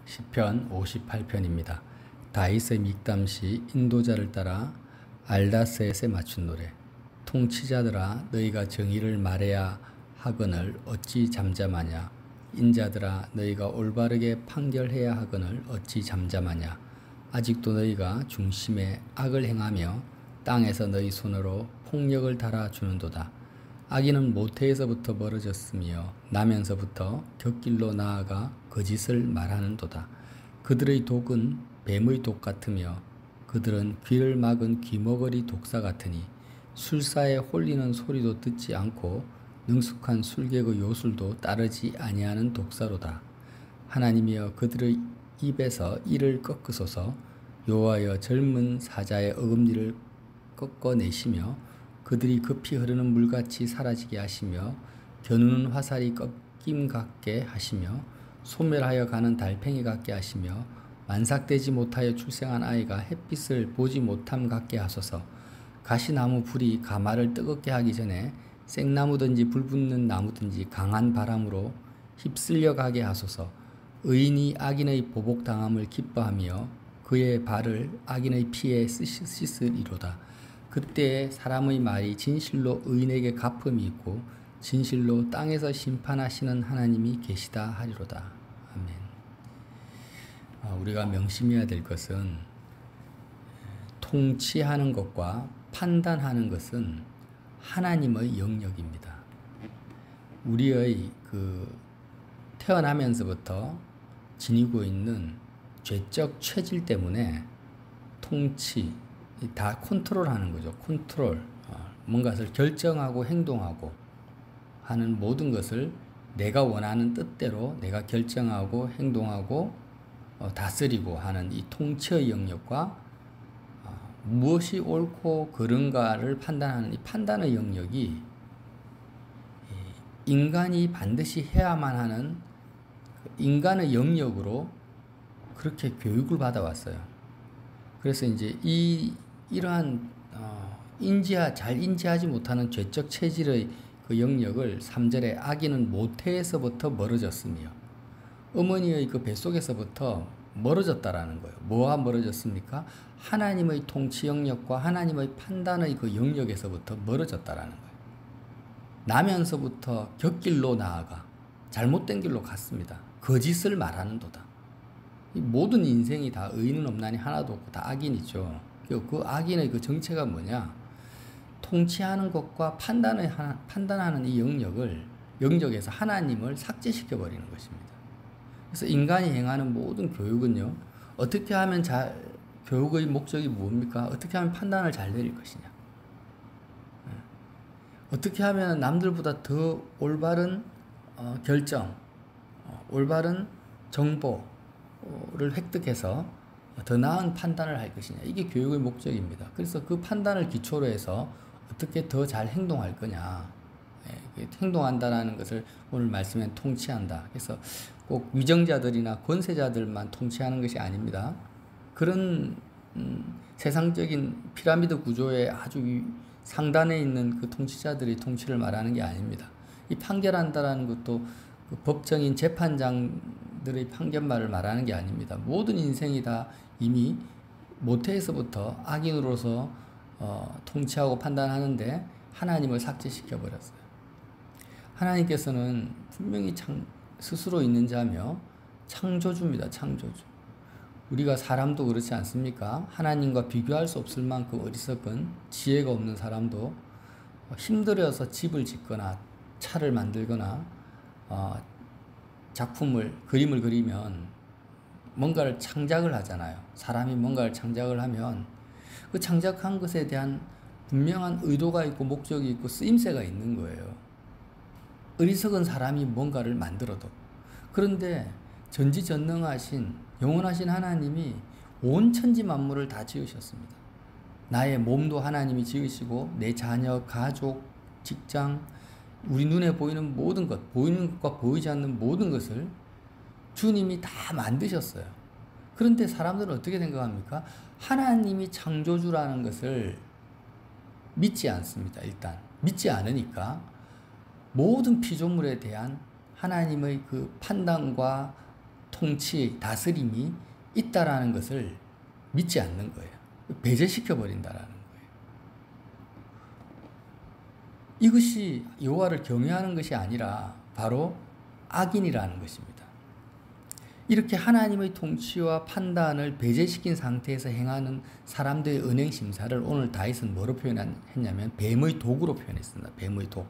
시편 58편입니다. 다윗의 믹담시 인도자를 따라 알다셋에 맞춘 노래. 통치자들아 너희가 정의를 말해야 하거늘 어찌 잠잠하냐. 인자들아 너희가 올바르게 판결해야 하거늘 어찌 잠잠하냐. 아직도 너희가 중심에 악을 행하며 땅에서 너희 손으로 폭력을 달아주는도다. 악인은 모태에서부터 멀어졌으며 나면서부터 곁길로 나아가 거짓을 말하는도다. 그들의 독은 뱀의 독 같으며 그들은 귀를 막은 귀머거리 독사 같으니 술사에 홀리는 소리도 듣지 않고 능숙한 술객의 요술도 따르지 아니하는 독사로다. 하나님이여 그들의 입에서 이를 꺾으소서. 여호와여 젊은 사자의 어금니를 꺾어내시며 그들이 급히 흐르는 물같이 사라지게 하시며 겨누는 화살이 꺾임 같게 하시며 소멸하여 가는 달팽이 같게 하시며 만삭되지 못하여 출생한 아이가 햇빛을 보지 못함 같게 하소서. 가시나무 불이 가마를 뜨겁게 하기 전에 생나무든지 불붙는 나무든지 강한 바람으로 휩쓸려 가게 하소서. 의인이 악인의 보복당함을 기뻐하며 그의 발을 악인의 피에 씻으리로다. 그때 사람의 말이 진실로 의인에게 갚음이 있고 진실로 땅에서 심판하시는 하나님이 계시다 하리로다. 아멘. 우리가 명심해야 될 것은 통치하는 것과 판단하는 것은 하나님의 영역입니다. 우리의 태어나면서부터 지니고 있는 죄적 체질 때문에 통치, 다 컨트롤하는 거죠. 컨트롤, 뭔가를 결정하고 행동하고 하는 모든 것을 내가 원하는 뜻대로 내가 결정하고 행동하고 다스리고 하는 이 통치의 영역과 무엇이 옳고 그른가를 판단하는 이 판단의 영역이 인간이 반드시 해야만 하는 인간의 영역으로 그렇게 교육을 받아왔어요. 그래서 이제 이러한 잘 인지하지 못하는 죄적 체질의 그 영역을 3절에 악인은 모태에서부터 멀어졌으며 어머니의 그 뱃속에서부터 멀어졌다라는 거예요. 뭐가 멀어졌습니까? 하나님의 통치 영역과 하나님의 판단의 그 영역에서부터 멀어졌다라는 거예요. 나면서부터 곁길로 나아가 잘못된 길로 갔습니다. 거짓을 말하는도다. 이 모든 인생이 다 의인은 없나니 하나도 없고 다 악인이죠. 그 악인의 그 정체가 뭐냐? 통치하는 것과 판단하는 이 영역에서 하나님을 삭제시켜 버리는 것입니다. 그래서 인간이 행하는 모든 교육은요, 어떻게 하면 교육의 목적이 뭡니까? 어떻게 하면 판단을 잘 내릴 것이냐? 어떻게 하면 남들보다 더 올바른 결정, 올바른 정보를 획득해서 더 나은 판단을 할 것이냐. 이게 교육의 목적입니다. 그래서 그 판단을 기초로 해서 어떻게 더 잘 행동할 거냐. 행동한다라는 것을 오늘 말씀에 통치한다. 그래서 꼭 위정자들이나 권세자들만 통치하는 것이 아닙니다. 그런 세상적인 피라미드 구조의 아주 상단에 있는 그 통치자들이 통치를 말하는 게 아닙니다. 이 판결한다라는 것도 그 법정인 재판장들의 판결말을 말하는 게 아닙니다. 모든 인생이 다 이미 모태에서부터 악인으로서 통치하고 판단하는데 하나님을 삭제시켜 버렸어요. 하나님께서는 분명히 스스로 있는 자며 창조주입니다. 창조주. 우리가 사람도 그렇지 않습니까? 하나님과 비교할 수 없을 만큼 어리석은 지혜가 없는 사람도 힘들어서 집을 짓거나 차를 만들거나 그림을 그리면 뭔가를 창작을 하잖아요. 사람이 뭔가를 창작을 하면 그 창작한 것에 대한 분명한 의도가 있고 목적이 있고 쓰임새가 있는 거예요. 어리석은 사람이 뭔가를 만들어도. 그런데 전지전능하신 영원하신 하나님이 온 천지 만물을 다 지으셨습니다. 나의 몸도 하나님이 지으시고 내 자녀, 가족, 직장, 우리 눈에 보이는 모든 것, 보이는 것과 보이지 않는 모든 것을 주님이 다 만드셨어요. 그런데 사람들은 어떻게 생각합니까? 하나님이 창조주라는 것을 믿지 않습니다. 일단 믿지 않으니까 모든 피조물에 대한 하나님의 그 판단과 통치, 다스림이 있다라는 것을 믿지 않는 거예요. 배제시켜 버린다라는 거예요. 이것이 여호와를 경외하는 것이 아니라 바로 악인이라는 것입니다. 이렇게 하나님의 통치와 판단을 배제시킨 상태에서 행하는 사람들의 은행 심사를 오늘 다윗은 뭐로 표현했냐면 뱀의 독으로 표현했습니다. 뱀의 독.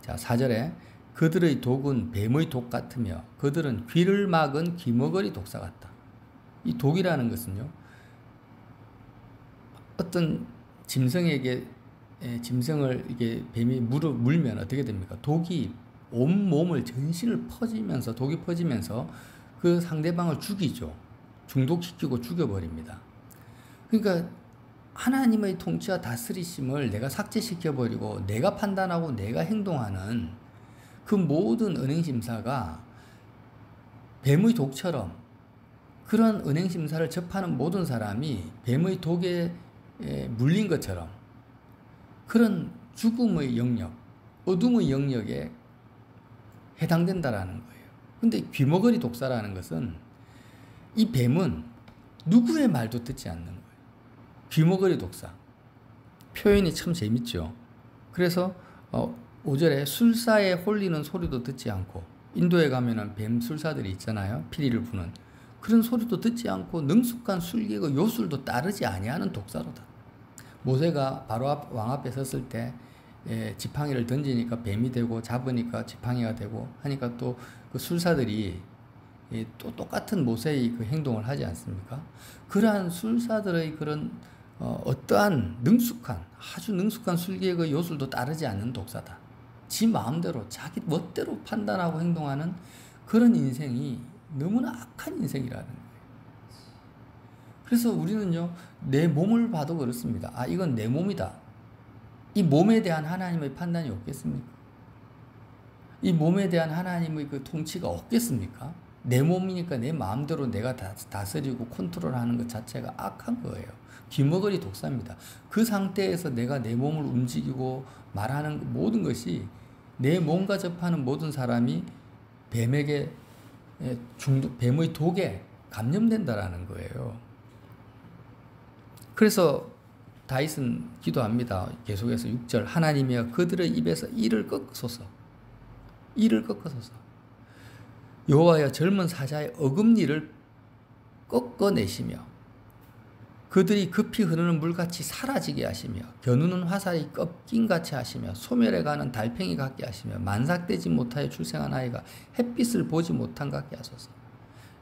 자, 4절에 그들의 독은 뱀의 독 같으며 그들은 귀를 막은 귀머거리 독사 같다. 이 독이라는 것은요, 어떤 짐승을 이게 뱀이 물면 어떻게 됩니까? 독이 온 몸을 전신을 퍼지면서 독이 퍼지면서 그 상대방을 죽이죠. 중독시키고 죽여버립니다. 그러니까 하나님의 통치와 다스리심을 내가 삭제시켜버리고 내가 판단하고 내가 행동하는 그 모든 은행심사가 뱀의 독처럼, 그런 은행심사를 접하는 모든 사람이 뱀의 독에 물린 것처럼 그런 죽음의 영역, 어둠의 영역에 해당된다라는 거예요. 근데 귀머거리 독사라는 것은 이 뱀은 누구의 말도 듣지 않는 거예요. 귀머거리 독사. 표현이 참 재밌죠. 그래서 5절에 술사에 홀리는 소리도 듣지 않고, 인도에 가면은 뱀 술사들이 있잖아요. 피리를 부는. 그런 소리도 듣지 않고 능숙한 술객의 요술도 따르지 아니하는 독사로다. 모세가 바로 왕 앞에 섰을 때 지팡이를 던지니까 뱀이 되고 잡으니까 지팡이가 되고 하니까 또 그 술사들이 또 똑같은 모세의 그 행동을 하지 않습니까? 그러한 술사들의 그런 어떠한 아주 능숙한 술객의 요술도 따르지 않는 독사다. 지 마음대로 자기 멋대로 판단하고 행동하는 그런 인생이 너무나 악한 인생이라는 거예요. 그래서 우리는요, 내 몸을 봐도 그렇습니다. 아, 이건 내 몸이다. 이 몸에 대한 하나님의 판단이 없겠습니까? 이 몸에 대한 하나님의 그 통치가 없겠습니까? 내 몸이니까 내 마음대로 내가 다스리고 컨트롤하는 것 자체가 악한 거예요. 귀머거리 독사입니다. 그 상태에서 내가 내 몸을 움직이고 말하는 모든 것이 내 몸과 접하는 모든 사람이 뱀의 독에 감염된다라는 거예요. 그래서 다윗은 기도합니다. 계속해서 6절 하나님이여 그들의 입에서 이를 꺾으소서. 이를 꺾으소서. 여호와여 젊은 사자의 어금니를 꺾어내시며 그들이 급히 흐르는 물같이 사라지게 하시며 겨누는 화살이 꺾임같이 하시며 소멸해 가는 달팽이 같게 하시며 만삭되지 못하여 출생한 아이가 햇빛을 보지 못한 같게 하소서.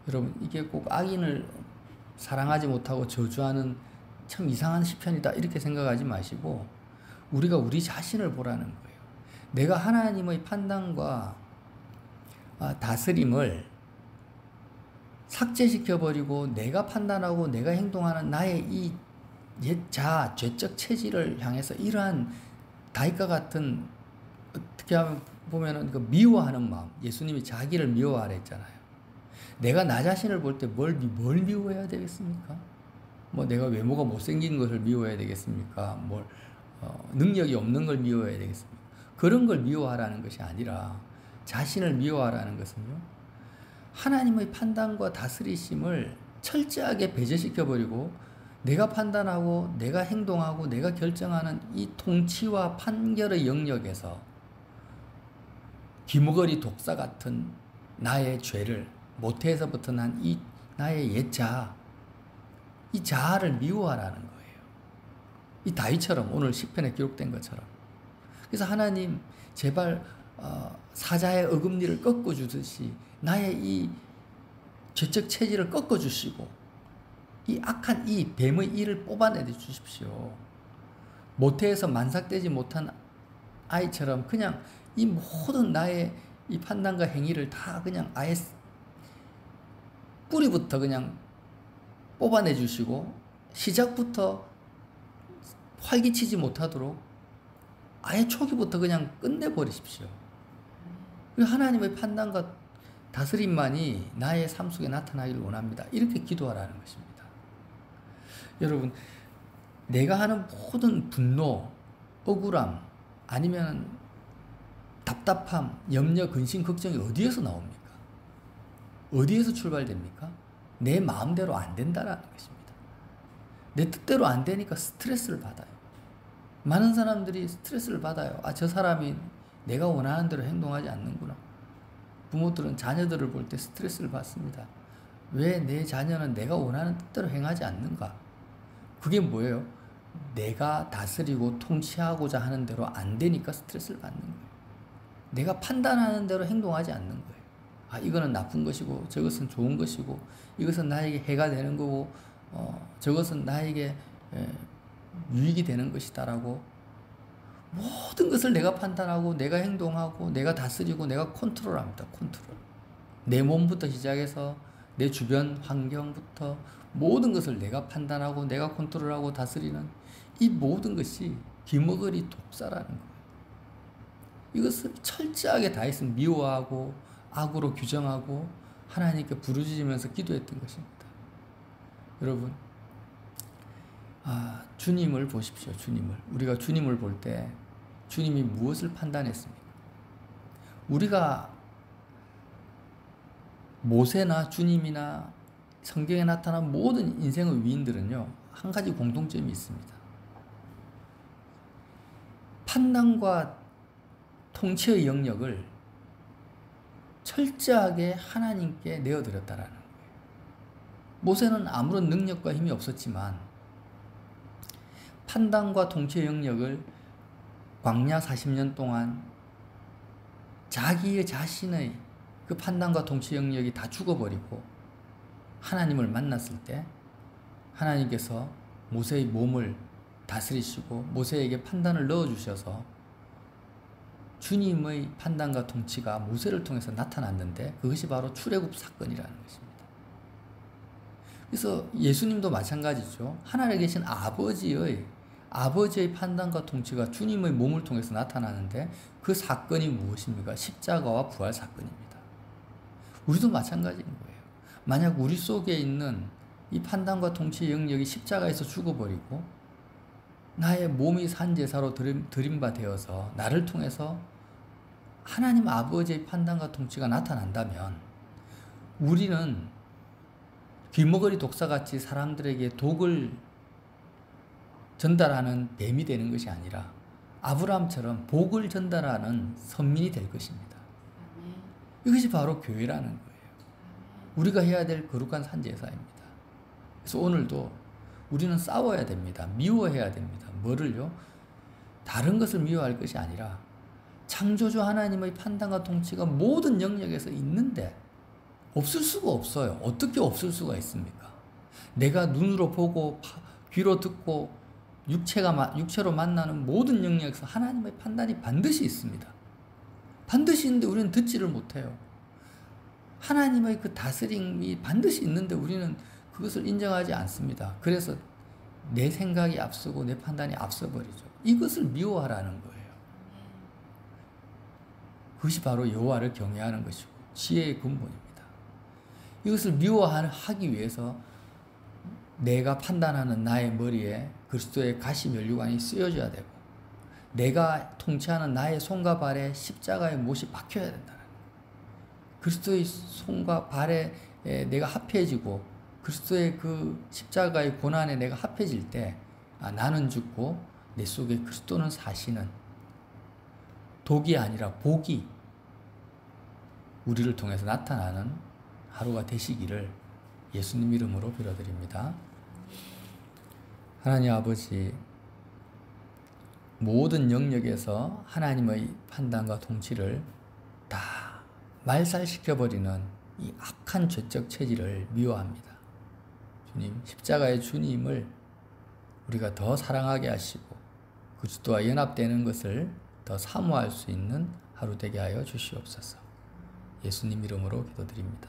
여러분, 이게 꼭 악인을 사랑하지 못하고 저주하는 참 이상한 시편이다 이렇게 생각하지 마시고 우리가 우리 자신을 보라는 거예요. 내가 하나님의 판단과 다스림을 삭제시켜버리고 내가 판단하고 내가 행동하는 나의 이 옛 자아, 죄적 체질을 향해서 이러한 다윗과 같은, 어떻게 보면은 그 미워하는 마음, 예수님이 자기를 미워하라 했잖아요. 내가 나 자신을 볼 때 뭘 미워해야 되겠습니까? 뭐 내가 외모가 못생긴 것을 미워해야 되겠습니까? 능력이 없는 걸 미워해야 되겠습니까? 그런 걸 미워하라는 것이 아니라 자신을 미워하라는 것은요, 하나님의 판단과 다스리심을 철저하게 배제시켜버리고 내가 판단하고 내가 행동하고 내가 결정하는 이 통치와 판결의 영역에서 귀머거리 독사 같은 나의 죄를, 모태에서부터 난 이 나의 옛 자아, 이 자아를 미워하라는 거예요. 이 다윗처럼, 오늘 시편에 기록된 것처럼. 그래서 하나님 제발 사자의 어금니를 꺾어주듯이 나의 이 죄적 체질을 꺾어주시고 이 악한 이 뱀의 이를 뽑아내 주십시오. 모태에서 만삭되지 못한 아이처럼 그냥 이 모든 나의 이 판단과 행위를 다 그냥 아예 뿌리부터 그냥 뽑아내 주시고 시작부터 활기치지 못하도록 아예 초기부터 그냥 끝내버리십시오. 하나님의 판단과 다스림만이 나의 삶 속에 나타나기를 원합니다. 이렇게 기도하라는 것입니다. 여러분, 내가 하는 모든 분노, 억울함, 아니면 답답함, 염려, 근심, 걱정이 어디에서 나옵니까? 어디에서 출발됩니까? 내 마음대로 안 된다라는 것입니다. 내 뜻대로 안 되니까 스트레스를 받아요. 많은 사람들이 스트레스를 받아요. 아, 저 사람이 내가 원하는 대로 행동하지 않는구나. 부모들은 자녀들을 볼 때 스트레스를 받습니다. 왜 내 자녀는 내가 원하는 뜻대로 행하지 않는가? 그게 뭐예요? 내가 다스리고 통치하고자 하는 대로 안 되니까 스트레스를 받는 거예요. 내가 판단하는 대로 행동하지 않는 거예요. 아, 이거는 나쁜 것이고 저것은 좋은 것이고 이것은 나에게 해가 되는 거고 저것은 나에게 유익이 되는 것이다라고 모든 것을 내가 판단하고 내가 행동하고 내가 다스리고 내가 컨트롤합니다. 컨트롤. 내 몸부터 시작해서 내 주변 환경부터 모든 것을 내가 판단하고 내가 컨트롤하고 다스리는 이 모든 것이 귀머거리 독사라는 거예요. 이것을 철저하게 다윗은 미워하고 악으로 규정하고 하나님께 부르짖으면서 기도했던 것입니다. 여러분, 주님을 보십시오. 주님을. 우리가 주님을 볼 때 주님이 무엇을 판단했습니까? 우리가 모세나 주님이나 성경에 나타난 모든 인생의 위인들은요, 한 가지 공통점이 있습니다. 판단과 통치의 영역을 철저하게 하나님께 내어드렸다라는 거예요. 모세는 아무런 능력과 힘이 없었지만 판단과 통치의 영역을 광야 40년 동안 자기의 자신의 그 판단과 통치 영역이 다 죽어버리고 하나님을 만났을 때 하나님께서 모세의 몸을 다스리시고 모세에게 판단을 넣어주셔서 주님의 판단과 통치가 모세를 통해서 나타났는데 그것이 바로 출애굽 사건이라는 것입니다. 그래서 예수님도 마찬가지죠. 하늘에 계신 아버지의 판단과 통치가 주님의 몸을 통해서 나타나는데 그 사건이 무엇입니까? 십자가와 부활 사건입니다. 우리도 마찬가지인 거예요. 만약 우리 속에 있는 이 판단과 통치의 영역이 십자가에서 죽어버리고 나의 몸이 산제사로 드림바 되어서 나를 통해서 하나님 아버지의 판단과 통치가 나타난다면 우리는 귀머거리 독사같이 사람들에게 독을 전달하는 뱀이 되는 것이 아니라 아브라함처럼 복을 전달하는 선민이 될 것입니다. 이것이 바로 교회라는 거예요. 우리가 해야 될 거룩한 산제사입니다. 그래서 오늘도 우리는 싸워야 됩니다. 미워해야 됩니다. 뭐를요? 다른 것을 미워할 것이 아니라 창조주 하나님의 판단과 통치가 모든 영역에서 있는데 없을 수가 없어요. 어떻게 없을 수가 있습니까? 내가 눈으로 보고 귀로 듣고 육체로 만나는 모든 영역에서 하나님의 판단이 반드시 있습니다. 반드시 있는데 우리는 듣지를 못해요. 하나님의 그 다스림이 반드시 있는데 우리는 그것을 인정하지 않습니다. 그래서 내 생각이 앞서고 내 판단이 앞서버리죠. 이것을 미워하라는 거예요. 그것이 바로 여호와를 경외하는 것이고 지혜의 근본입니다. 이것을 미워하기 위해서 내가 판단하는 나의 머리에 그리스도의 가시 면류관이 쓰여져야 되고 내가 통치하는 나의 손과 발에 십자가의 못이 박혀야 된다는 거예요. 그리스도의 손과 발에 내가 합해지고 그리스도의 그 십자가의 고난에 내가 합해질 때 나는 죽고 내 속에 그리스도는 사시는 독이 아니라 복이 우리를 통해서 나타나는 하루가 되시기를 예수님 이름으로 빌어드립니다. 하나님 아버지, 모든 영역에서 하나님의 판단과 통치를 다 말살시켜버리는 이 악한 죄적 체질을 미워합니다. 주님, 십자가의 주님을 우리가 더 사랑하게 하시고 그리스도와 연합되는 것을 더 사모할 수 있는 하루 되게 하여 주시옵소서. 예수님 이름으로 기도드립니다.